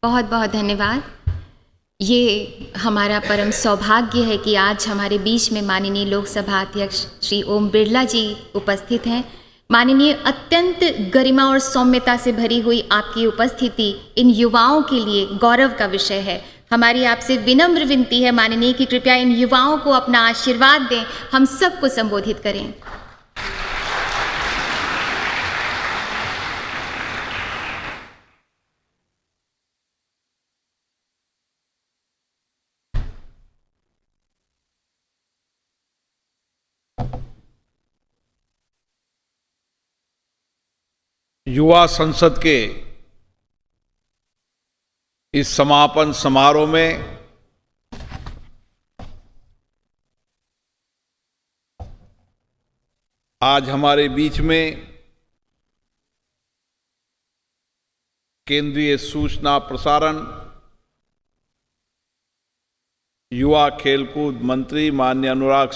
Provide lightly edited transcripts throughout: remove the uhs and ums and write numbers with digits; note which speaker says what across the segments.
Speaker 1: बहुत बहुत धन्यवाद। ये हमारा परम सौभाग्य है कि आज हमारे बीच में माननीय लोकसभा अध्यक्ष श्री ओम बिरला जी उपस्थित हैं। माननीय, अत्यंत गरिमा और सौम्यता से भरी हुई आपकी उपस्थिति इन युवाओं के लिए गौरव का विषय है। हमारी आपसे विनम्र विनती है माननीय कि कृपया इन युवाओं को अपना आशीर्वाद दें, हम सबको संबोधित करें।
Speaker 2: युवा संसद के इस समापन समारोह में आज हमारे बीच में केंद्रीय सूचना प्रसारण, युवा खेलकूद मंत्री माननीय अनुराग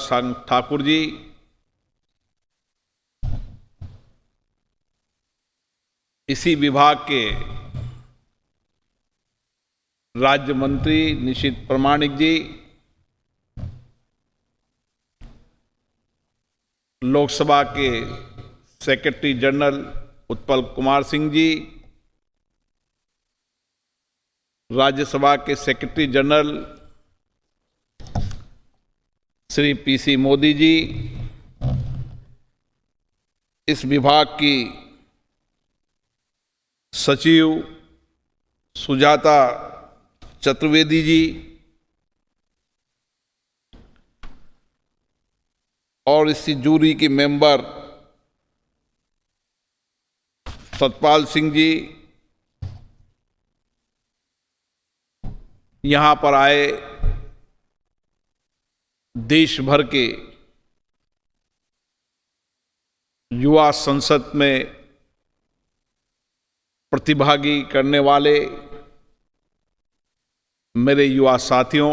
Speaker 2: ठाकुर जी, इसी विभाग के राज्य मंत्री निशित प्रामाणिक जी, लोकसभा के सेक्रेटरी जनरल उत्पल कुमार सिंह जी, राज्यसभा के secretary general Shri PC Modi ji, इस विभाग की सचिव सुजाता चतुर्वेदी जी और इसी जूरी की मेंबर सतपाल सिंह जी, यहां पर आए देश भर के युवा संसद में प्रतिभागी करने वाले मेरे युवा साथियों,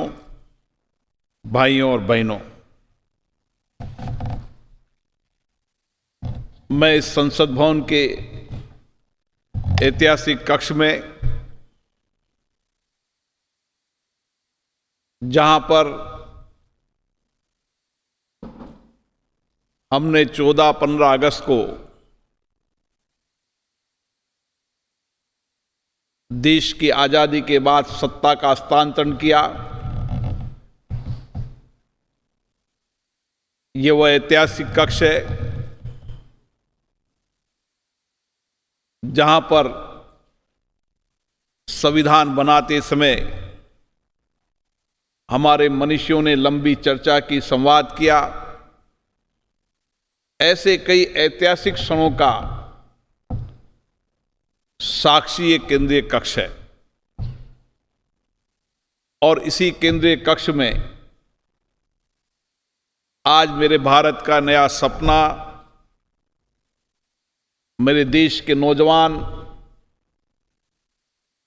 Speaker 2: भाइयों और बहनों, मैं इस संसद भवन के ऐतिहासिक कक्ष में, जहां पर हमने 14-15 अगस्त को देश की आजादी के बाद सत्ता का हस्तांतरण किया, ये वह ऐतिहासिक कक्ष है जहां पर संविधान बनाते समय हमारे मनीषियों ने लंबी चर्चा की, संवाद किया। ऐसे कई ऐतिहासिक क्षणों का साक्षी एक केंद्रीय कक्ष है और इसी केंद्रीय कक्ष में आज मेरे भारत का नया सपना, मेरे देश के नौजवान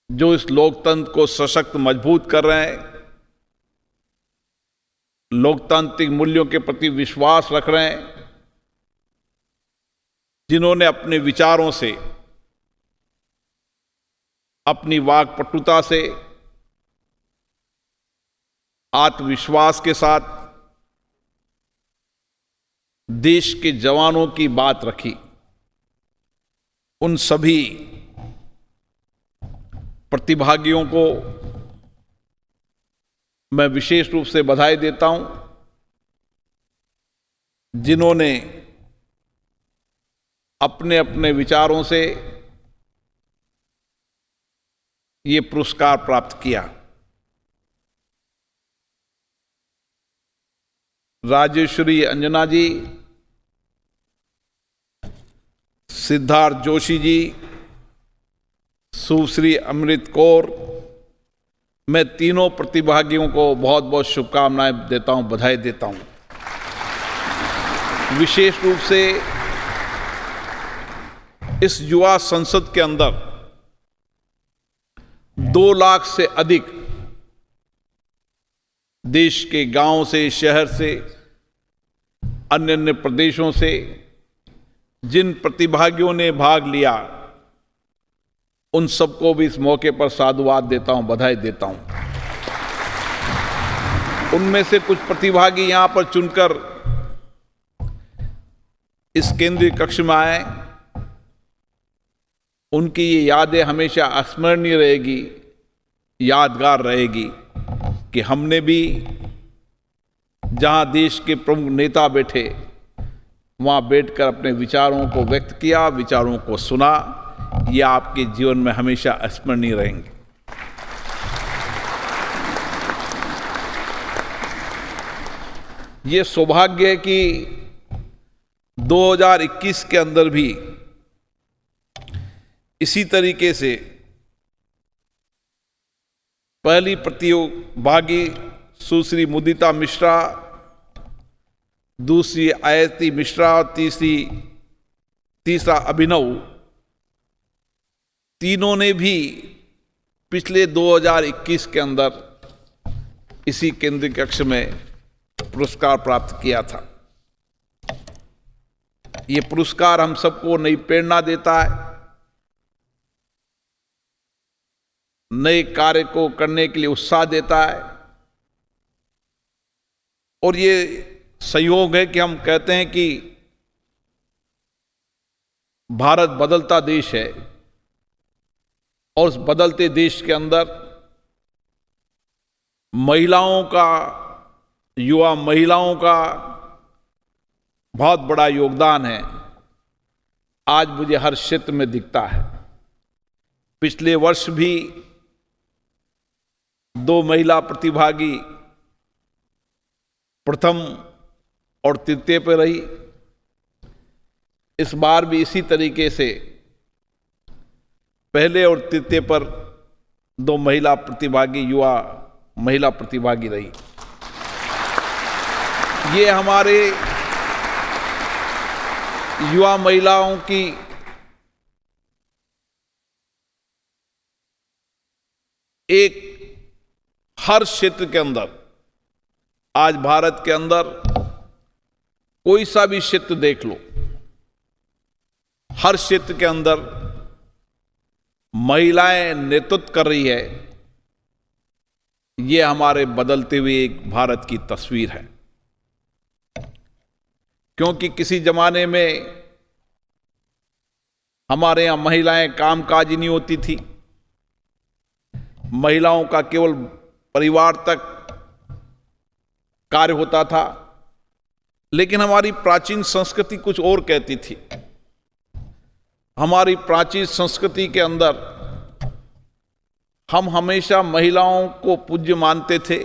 Speaker 2: जो इस लोकतंत्र को सशक्त मजबूत कर रहे हैं, लोकतांत्रिक मूल्यों के प्रति विश्वास रख रहे हैं, जिन्होंने अपने विचारों से, अपनी वाक्पटुता से, आत्मविश्वास के साथ देश के जवानों की बात रखी, उन सभी प्रतिभागियों को मैं विशेष रूप से बधाई देता हूं, जिन्होंने अपने अपने विचारों से ये पुरस्कार प्राप्त किया। राजेश्वरी अंजना जी, सिद्धार्थ जोशी जी, सुश्री अमृत कौर, मैं तीनों प्रतिभागियों को बहुत बहुत शुभकामनाएं देता हूं, बधाई देता हूं। विशेष रूप से इस युवा संसद के अंदर 2 लाख से अधिक देश के गांव से, शहर से, अन्य अन्य प्रदेशों से जिन प्रतिभागियों ने भाग लिया, उन सबको भी इस मौके पर साधुवाद देता हूं, बधाई देता हूं। उनमें से कुछ प्रतिभागी यहां पर चुनकर इस केंद्रीय कक्ष में आए, उनकी ये यादें हमेशा अस्मरणीय रहेगी, यादगार रहेगी कि हमने भी जहां देश के प्रमुख नेता बैठे वहां बैठकर अपने विचारों को व्यक्त किया, विचारों को सुना। ये आपके जीवन में हमेशा स्मरणीय रहेंगे। ये सौभाग्य है कि 2021 के अंदर भी इसी तरीके से पहली प्रतिभागी सुश्री मुदिता मिश्रा, दूसरी आयती मिश्रा और तीसरा अभिनव, तीनों ने भी पिछले 2021 के अंदर इसी केंद्रीय कक्ष में पुरस्कार प्राप्त किया था। ये पुरस्कार हम सबको नई प्रेरणा देता है, नए कार्य को करने के लिए उत्साह देता है। और ये संयोग है कि हम कहते हैं कि भारत बदलता देश है और उस बदलते देश के अंदर महिलाओं का, युवा महिलाओं का बहुत बड़ा योगदान है। आज मुझे हर क्षेत्र में दिखता है। पिछले वर्ष भी 2 महिला प्रतिभागी प्रथम और तृतीय पर रही। इस बार भी इसी तरीके से पहले और तृतीय पर 2 महिला प्रतिभागी, युवा महिला प्रतिभागी रही। ये हमारे युवा महिलाओं की एक हर क्षेत्र के अंदर, आज भारत के अंदर कोई सा भी क्षेत्र देख लो, हर क्षेत्र के अंदर महिलाएं नेतृत्व कर रही है। ये हमारे बदलते हुए एक भारत की तस्वीर है। क्योंकि किसी जमाने में हमारे यहां महिलाएं कामकाजी नहीं होती थी, महिलाओं का केवल परिवार तक कार्य होता था। लेकिन हमारी प्राचीन संस्कृति कुछ और कहती थी। हमारी प्राचीन संस्कृति के अंदर हम हमेशा महिलाओं को पूज्य मानते थे,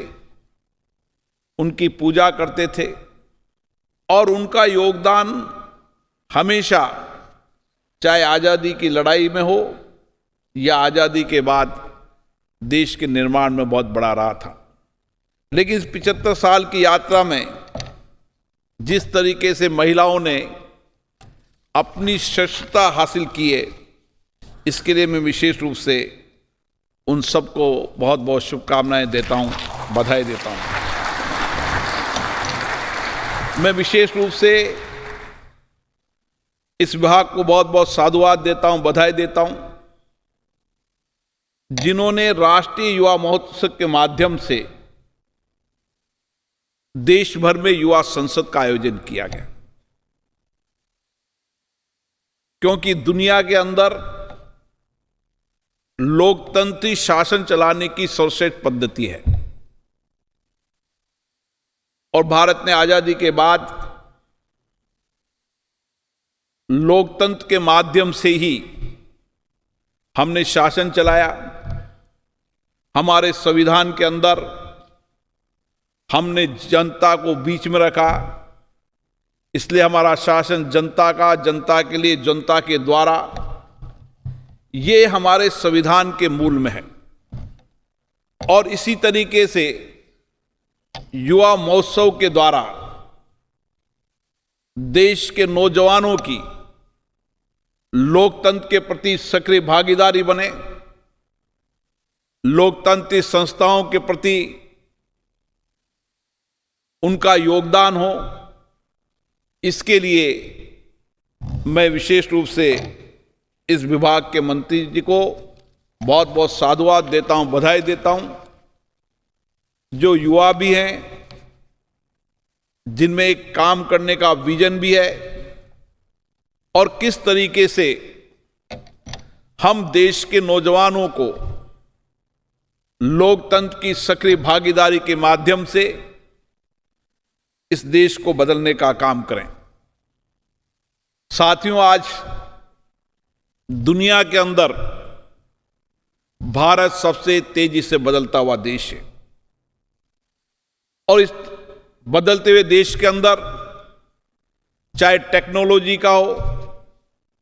Speaker 2: उनकी पूजा करते थे और उनका योगदान हमेशा, चाहे आज़ादी की लड़ाई में हो या आज़ादी के बाद देश के निर्माण में, बहुत बड़ा रहा था। लेकिन इस 75 साल की यात्रा में जिस तरीके से महिलाओं ने अपनी सशक्तता हासिल की है, इसके लिए मैं विशेष रूप से उन सबको बहुत बहुत शुभकामनाएं देता हूं, बधाई देता हूं। मैं विशेष रूप से इस विभाग को बहुत बहुत साधुवाद देता हूं, बधाई देता हूं, जिन्होंने राष्ट्रीय युवा महोत्सव के माध्यम से देश भर में युवा संसद का आयोजन किया गया। क्योंकि दुनिया के अंदर लोकतंत्री शासन चलाने की सर्वश्रेष्ठ पद्धति है और भारत ने आजादी के बाद लोकतंत्र के माध्यम से ही हमने शासन चलाया। हमारे संविधान के अंदर हमने जनता को बीच में रखा, इसलिए हमारा शासन जनता का, जनता के लिए, जनता के द्वारा, ये हमारे संविधान के मूल में है। और इसी तरीके से युवा महोत्सव के द्वारा देश के नौजवानों की लोकतंत्र के प्रति सक्रिय भागीदारी बने, लोकतांत्रिक संस्थाओं के प्रति उनका योगदान हो। इसके लिए मैं विशेष रूप से इस विभाग के मंत्री जी को बहुत बहुत साधुवाद देता हूं, बधाई देता हूं। जो युवा भी हैं, जिनमें एक काम करने का विजन भी है, और किस तरीके से हम देश के नौजवानों को लोकतंत्र की सक्रिय भागीदारी के माध्यम से इस देश को बदलने का काम करें। साथियों, आज दुनिया के अंदर भारत सबसे तेजी से बदलता हुआ देश है, और इस बदलते हुए देश के अंदर चाहे टेक्नोलॉजी का हो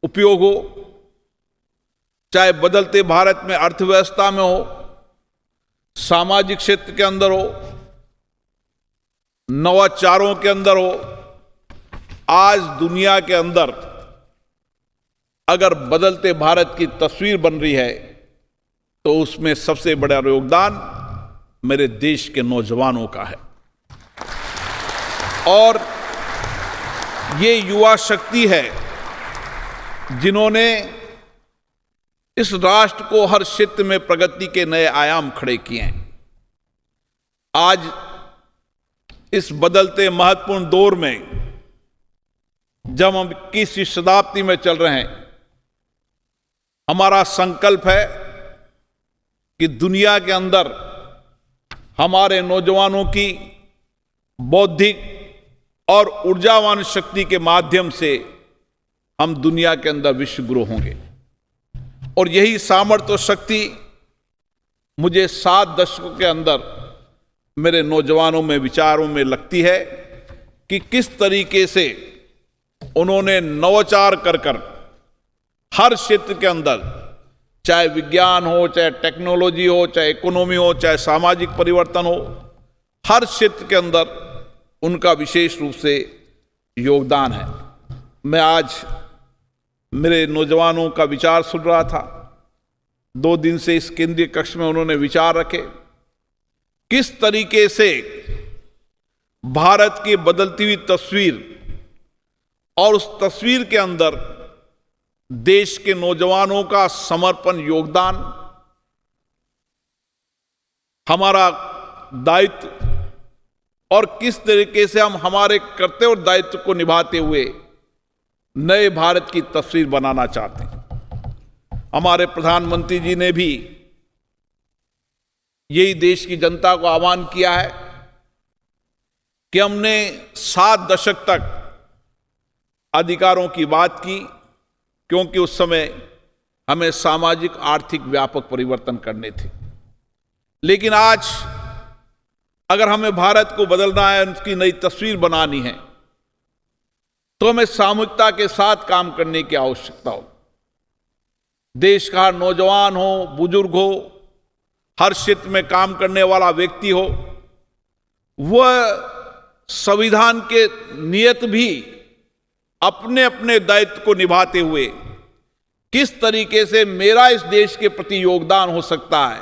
Speaker 2: उपयोग हो, चाहे बदलते भारत में अर्थव्यवस्था में हो, सामाजिक क्षेत्र के अंदर हो, नवाचारों के अंदर हो, आज दुनिया के अंदर अगर बदलते भारत की तस्वीर बन रही है तो उसमें सबसे बड़ा योगदान मेरे देश के नौजवानों का है। और ये युवा शक्ति है जिन्होंने इस राष्ट्र को हर क्षेत्र में प्रगति के नए आयाम खड़े किए हैं। आज इस बदलते महत्वपूर्ण दौर में जब हम 21वीं शताब्दी में चल रहे हैं, हमारा संकल्प है कि दुनिया के अंदर हमारे नौजवानों की बौद्धिक और ऊर्जावान शक्ति के माध्यम से हम दुनिया के अंदर विश्व गुरु होंगे। और यही सामर्थ्य और शक्ति मुझे 7 दशकों के अंदर मेरे नौजवानों में, विचारों में लगती है कि किस तरीके से उन्होंने नवाचार कर हर क्षेत्र के अंदर, चाहे विज्ञान हो, चाहे टेक्नोलॉजी हो, चाहे इकोनॉमी हो, चाहे सामाजिक परिवर्तन हो, हर क्षेत्र के अंदर उनका विशेष रूप से योगदान है। मैं आज मेरे नौजवानों का विचार सुन रहा था। 2 दिन से इस केंद्रीय कक्ष में उन्होंने विचार रखे किस तरीके से भारत की बदलती हुई तस्वीर और उस तस्वीर के अंदर देश के नौजवानों का समर्पण, योगदान, हमारा दायित्व और किस तरीके से हम हमारे कर्तव्य और दायित्व को निभाते हुए नए भारत की तस्वीर बनाना चाहते हैं। हमारे प्रधानमंत्री जी ने भी यही देश की जनता को आह्वान किया है कि हमने 7 दशक तक अधिकारों की बात की, क्योंकि उस समय हमें सामाजिक आर्थिक व्यापक परिवर्तन करने थे। लेकिन आज अगर हमें भारत को बदलना है, उसकी नई तस्वीर बनानी है, तो हमें सामूहिकता के साथ काम करने की आवश्यकता हो। देश का हर नौजवान हो, बुजुर्ग हो, हर क्षेत्र में काम करने वाला व्यक्ति हो, वह संविधान के नियत भी अपने अपने दायित्व को निभाते हुए किस तरीके से मेरा इस देश के प्रति योगदान हो सकता है,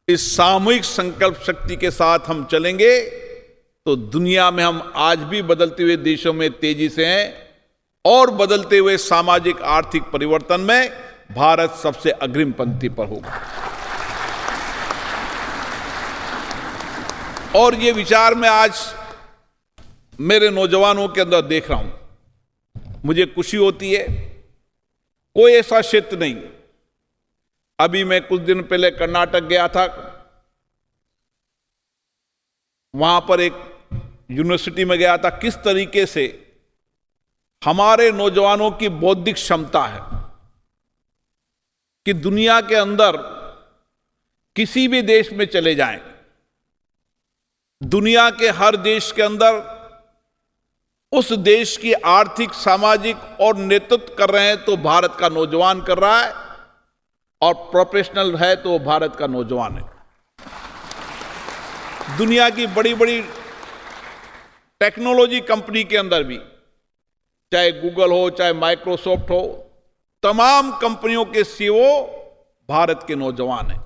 Speaker 2: इस सामूहिक संकल्प शक्ति के साथ हम चलेंगे तो दुनिया में हम आज भी बदलते हुए देशों में तेजी से हैं, और बदलते हुए सामाजिक आर्थिक परिवर्तन में भारत सबसे अग्रिम पंक्ति पर होगा। और ये विचार मैं आज मेरे नौजवानों के अंदर देख रहा हूं। मुझे खुशी होती है, कोई ऐसा क्षेत्र नहीं। अभी मैं कुछ दिन पहले कर्नाटक गया था, वहां पर एक यूनिवर्सिटी में गया था। किस तरीके से हमारे नौजवानों की बौद्धिक क्षमता है कि दुनिया के अंदर किसी भी देश में चले जाएं, दुनिया के हर देश के अंदर उस देश की आर्थिक, सामाजिक और नेतृत्व कर रहे हैं तो भारत का नौजवान कर रहा है, और प्रोफेशनल है तो भारत का नौजवान है। दुनिया की बड़ी बड़ी टेक्नोलॉजी कंपनी के अंदर भी, चाहे गूगल हो, चाहे माइक्रोसॉफ्ट हो, तमाम कंपनियों के सीईओ भारत के नौजवान हैं।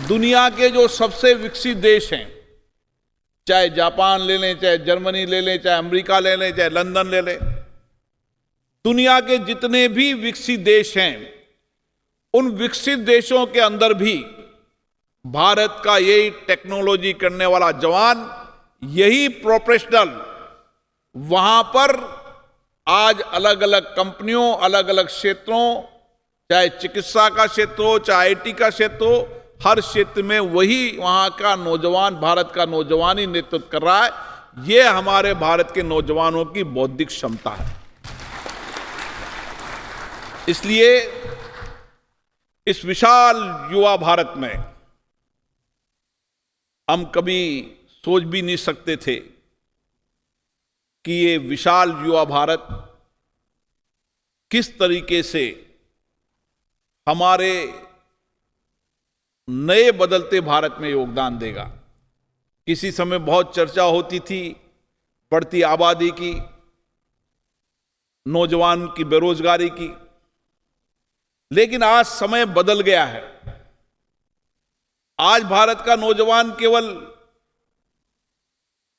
Speaker 2: दुनिया के जो सबसे विकसित देश हैं, चाहे जापान ले लें, चाहे जर्मनी ले लें, चाहे अमेरिका ले लें, चाहे लंदन ले लें, दुनिया के जितने भी विकसित देश हैं उन विकसित देशों के अंदर भी भारत का यही टेक्नोलॉजी करने वाला जवान, यही प्रोफेशनल वहां पर आज अलग अलग कंपनियों, अलग अलग क्षेत्रों, चाहे चिकित्सा का क्षेत्र हो, चाहे आईटी का क्षेत्र हो, हर क्षेत्र में वही वहां का नौजवान, भारत का नौजवान ही नेतृत्व कर रहा है। यह हमारे भारत के नौजवानों की बौद्धिक क्षमता है। इसलिए इस विशाल युवा भारत में हम कभी सोच भी नहीं सकते थे कि ये विशाल युवा भारत किस तरीके से हमारे नए बदलते भारत में योगदान देगा। किसी समय बहुत चर्चा होती थी बढ़ती आबादी की, नौजवान की बेरोजगारी की, लेकिन आज समय बदल गया है। आज भारत का नौजवान केवल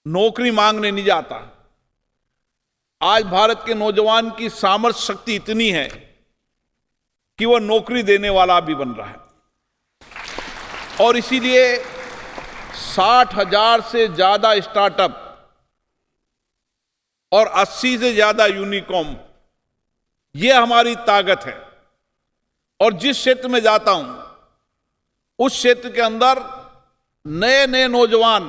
Speaker 2: नौकरी मांगने नहीं जाता। आज भारत के नौजवान की सामर्थ्य शक्ति इतनी है कि वह नौकरी देने वाला भी बन रहा है। और इसीलिए 60,000 से ज्यादा स्टार्टअप और 80 से ज्यादा यूनिकॉर्न, यह हमारी ताकत है। और जिस क्षेत्र में जाता हूं उस क्षेत्र के अंदर नए नए नौजवान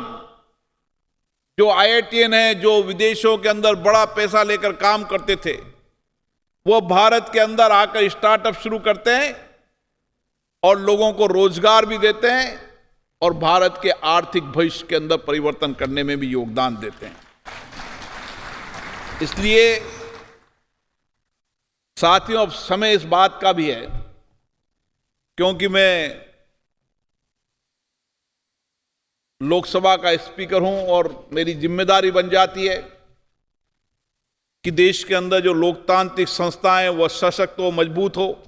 Speaker 2: जो IITian हैं, जो विदेशों के अंदर बड़ा पैसा लेकर काम करते थे, वो भारत के अंदर आकर स्टार्टअप शुरू करते हैं और लोगों को रोजगार भी देते हैं और भारत के आर्थिक भविष्य के अंदर परिवर्तन करने में भी योगदान देते हैं। इसलिए साथियों, अब समय इस बात का भी है, क्योंकि मैं लोकसभा का स्पीकर हूं और मेरी जिम्मेदारी बन जाती है कि देश के अंदर जो लोकतांत्रिक संस्थाएं वह सशक्त हो, मजबूत हो,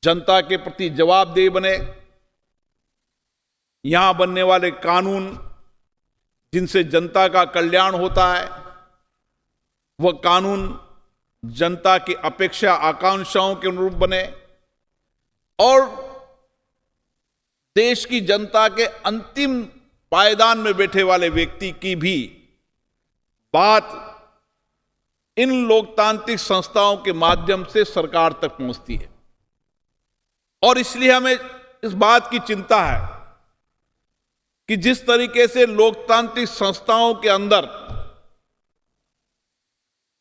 Speaker 2: जनता के प्रति जवाबदेह बने। यहां बनने वाले कानून जिनसे जनता का कल्याण होता है, वह कानून जनता की अपेक्षा, आकांक्षाओं के अनुरूप बने और देश की जनता के अंतिम पायदान में बैठे वाले व्यक्ति की भी बात इन लोकतांत्रिक संस्थाओं के माध्यम से सरकार तक पहुंचती है। और इसलिए हमें इस बात की चिंता है कि जिस तरीके से लोकतांत्रिक संस्थाओं के अंदर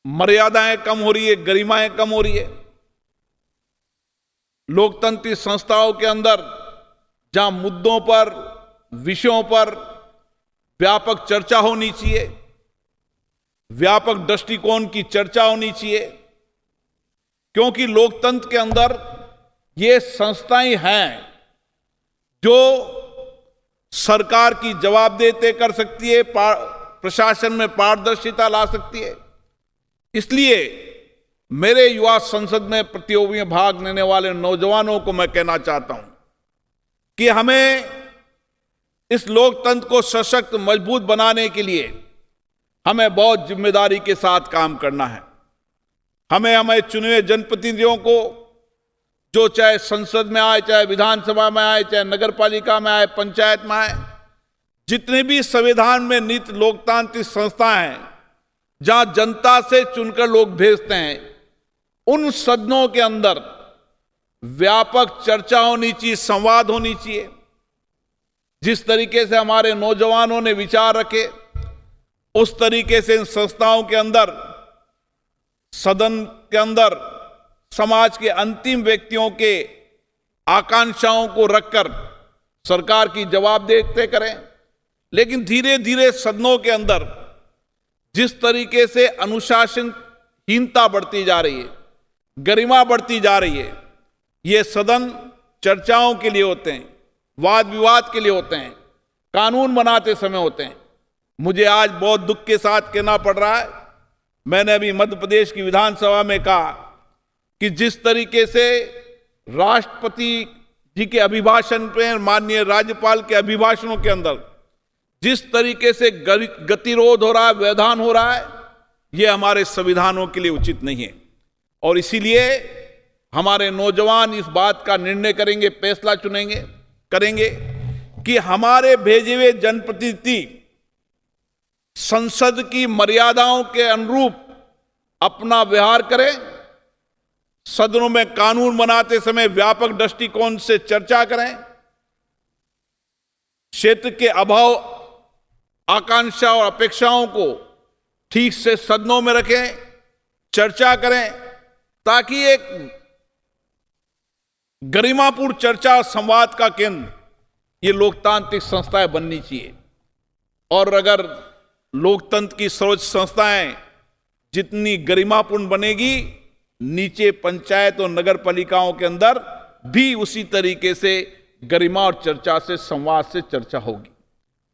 Speaker 2: मर्यादाएं कम हो रही है, गरिमाएं कम हो रही है, लोकतांत्रिक संस्थाओं के अंदर जहां मुद्दों पर, विषयों पर व्यापक चर्चा होनी चाहिए, व्यापक दृष्टिकोण की चर्चा होनी चाहिए, क्योंकि लोकतंत्र के अंदर ये संस्थाएं हैं जो सरकार की जवाबदेही कर सकती है, प्रशासन में पारदर्शिता ला सकती है। इसलिए मेरे युवा संसद में प्रतियोगी में भाग लेने वाले नौजवानों को मैं कहना चाहता हूं कि हमें इस लोकतंत्र को सशक्त, मजबूत बनाने के लिए हमें बहुत जिम्मेदारी के साथ काम करना है। हमें चुने हुए जनप्रतिनिधियों को, जो चाहे संसद में आए, चाहे विधानसभा में आए, चाहे नगर पालिका में आए, पंचायत में आए, जितने भी संविधान में निहित लोकतांत्रिक संस्थाएं हैं, जहां जनता से चुनकर लोग भेजते हैं, उन सदनों के अंदर व्यापक चर्चा होनी चाहिए, संवाद होनी चाहिए। जिस तरीके से हमारे नौजवानों ने विचार रखे, उस तरीके से इन संस्थाओं के अंदर, सदन के अंदर समाज के अंतिम व्यक्तियों के आकांक्षाओं को रखकर सरकार की जवाबदेही तय करें। लेकिन धीरे धीरे सदनों के अंदर जिस तरीके से अनुशासनहीनता बढ़ती जा रही है, गरिमा बढ़ती जा रही है, ये सदन चर्चाओं के लिए होते हैं, वाद विवाद के लिए होते हैं, कानून बनाते समय होते हैं। मुझे आज बहुत दुख के साथ कहना पड़ रहा है, मैंने अभी मध्य प्रदेश की विधानसभा में कहा कि जिस तरीके से राष्ट्रपति जी के अभिभाषण पे, माननीय राज्यपाल के अभिभाषणों के अंदर जिस तरीके से गतिरोध हो रहा है, व्यवधान हो रहा है, यह हमारे संविधानों के लिए उचित नहीं है। और इसीलिए हमारे नौजवान इस बात का निर्णय करेंगे, फैसला करेंगे कि हमारे भेजे हुए जनप्रतिनिधि संसद की मर्यादाओं के अनुरूप अपना व्यवहार करें, सदनों में कानून बनाते समय व्यापक दृष्टिकोण से चर्चा करें, क्षेत्र के अभाव, आकांक्षा और अपेक्षाओं को ठीक से सदनों में रखें, चर्चा करें, ताकि एक गरिमापूर्ण चर्चा और संवाद का केंद्र ये लोकतांत्रिक संस्थाएं बननी चाहिए। और अगर लोकतंत्र की सर्वोच्च संस्थाएं जितनी गरिमापूर्ण बनेगी, नीचे पंचायत और नगर पालिकाओं के अंदर भी उसी तरीके से गरिमा और चर्चा से, संवाद से चर्चा होगी।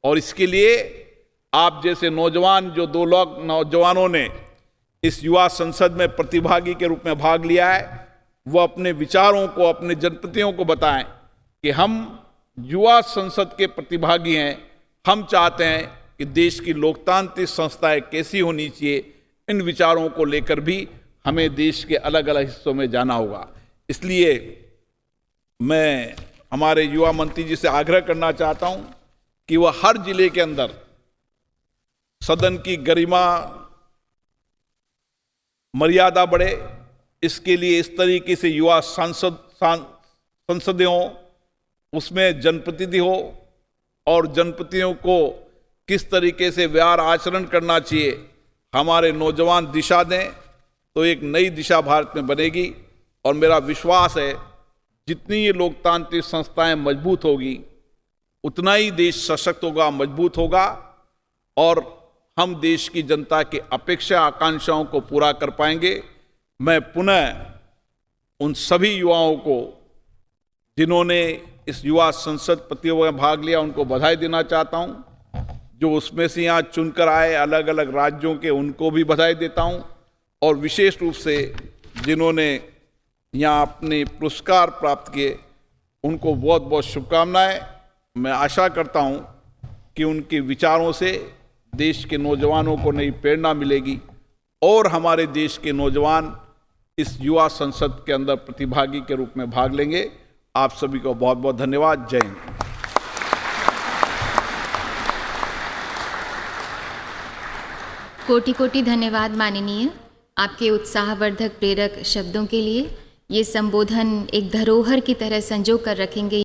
Speaker 2: और इसके लिए आप जैसे नौजवान, जो 2 लाख नौजवानों ने इस युवा संसद में प्रतिभागी के रूप में भाग लिया है, वो अपने विचारों को, अपने जनप्रतिनिधियों को बताएं कि हम युवा संसद के प्रतिभागी हैं, हम चाहते हैं कि देश की लोकतांत्रिक संस्थाएं कैसी होनी चाहिए। इन विचारों को लेकर भी हमें देश के अलग अलग हिस्सों में जाना होगा। इसलिए मैं हमारे युवा मंत्री जी से आग्रह करना चाहता हूं कि वह हर जिले के अंदर सदन की गरिमा, मर्यादा बढ़े, इसके लिए इस तरीके से युवा संसदें हो, उसमें जनप्रतिनिधि हो और जनप्रतिनिधियों को किस तरीके से व्यवहार आचरण करना चाहिए, हमारे नौजवान दिशा दें, तो एक नई दिशा भारत में बनेगी। और मेरा विश्वास है जितनी ये लोकतांत्रिक संस्थाएं मजबूत होगी, उतना ही देश सशक्त होगा, मजबूत होगा और हम देश की जनता की अपेक्षा, आकांक्षाओं को पूरा कर पाएंगे। मैं पुनः उन सभी युवाओं को जिन्होंने इस युवा संसद प्रतियोगिता में भाग लिया, उनको बधाई देना चाहता हूं। जो उसमें से यहाँ चुनकर आए अलग अलग राज्यों के, उनको भी बधाई देता हूं। और विशेष रूप से जिन्होंने यहाँ अपने पुरस्कार प्राप्त किए, उनको बहुत बहुत शुभकामनाएं। मैं आशा करता हूं कि उनके विचारों से देश के नौजवानों को नई प्रेरणा मिलेगी और हमारे देश के नौजवान इस युवा संसद के अंदर प्रतिभागी के रूप में भाग लेंगे। आप सभी को बहुत बहुत धन्यवाद। जय हिंद।
Speaker 1: कोटि कोटि धन्यवाद माननीय, आपके उत्साहवर्धक प्रेरक शब्दों के लिए। ये संबोधन एक धरोहर की तरह संजो कर रखेंगे